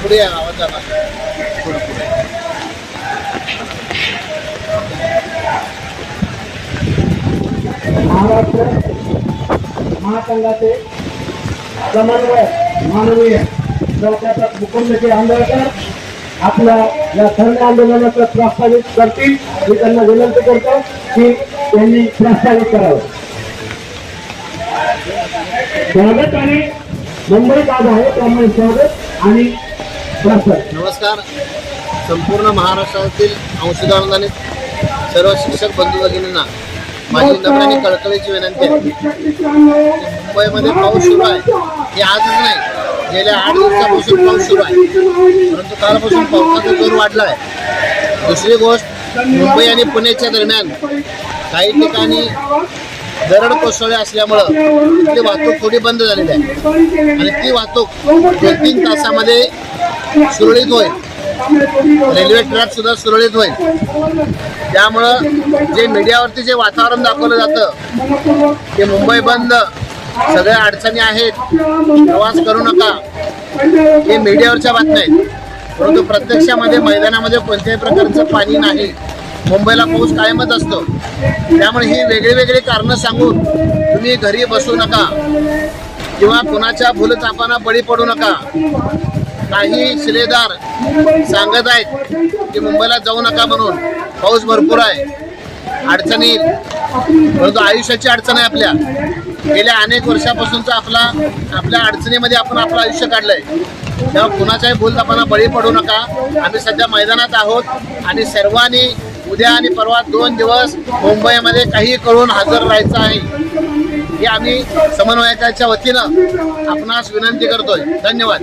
पुढे आवाज आला महाराष्ट्र महासंघाचे समन्वय माननीय डॉक्टर मुकुंदजी आंबेडकर आपल्या या धर्म आंदोलनाचं प्रस्तावित करतील. मी त्यांना विनंती करतो की त्यांनी प्रस्तावित करावं. स्वागत आणि मुंबई बाद आहे त्यामुळे स्वागत आणि प्रस्ताव. नमस्कार. संपूर्ण महाराष्ट्रातील अंशदार अनुदानित सर्व शिक्षक बंधू भगिनींना माझी नम्र आणि कळकळीची विनंती आहे. मुंबईमध्ये पाऊस सुरू आहे. हे आजच नाही, गेल्या 8 दिवसापासून पाऊस सुरू आहे, परंतु कालपासून पावसाचा जोर वाढला आहे. दुसरी गोष्ट, मुंबई आणि पुण्याच्या दरम्यान काही ठिकाणी दरड कोसळले असल्यामुळं तिथली वाहतूक थोडी बंद झालेली आहे आणि ती वाहतूक 2-3 तासामध्ये सुरळीत होईल. रेल्वे ट्रॅक सुद्धा सुरळीत होईल. त्यामुळं जे मीडियावरती जे वातावरण दाखवलं जातं ते मुंबई बंद, सगळ्या अडचणी आहेत, प्रवास करू नका, हे मीडियावरच्या बातम्या आहेत. परंतु प्रत्यक्षामध्ये मैदानामध्ये कोणत्याही प्रकारचं पाणी नाही. मुंबईला पाऊस कायमच असतो. त्यामुळे ही वेगळी कारणं सांगून तुम्ही घरी बसू नका किंवा कुणाच्या भूलथापांना बळी पडू नका. काही शिलेदार सांगत आहेत की मुंबईला जाऊ नका म्हणून, पाऊस भरपूर आहे, अडचणी येईल. परंतु आयुष्याची अडचण आहे. आपल्या गेल्या अनेक वर्षापासूनचा आपल्या अडचणीमध्ये आपण आपलं आयुष्य काढलंय. तेव्हा कुणाच्याही भूलथापांना बळी पडू नका. आम्ही सध्या मैदानात आहोत आणि सर्वांनी उद्या आणि परवा 2 दिवस मुंबईमध्ये काही करून हजर राहायचं आहे. हे आम्ही समन्वयकाच्या वतीनं आपणास विनंती करतोय. धन्यवाद.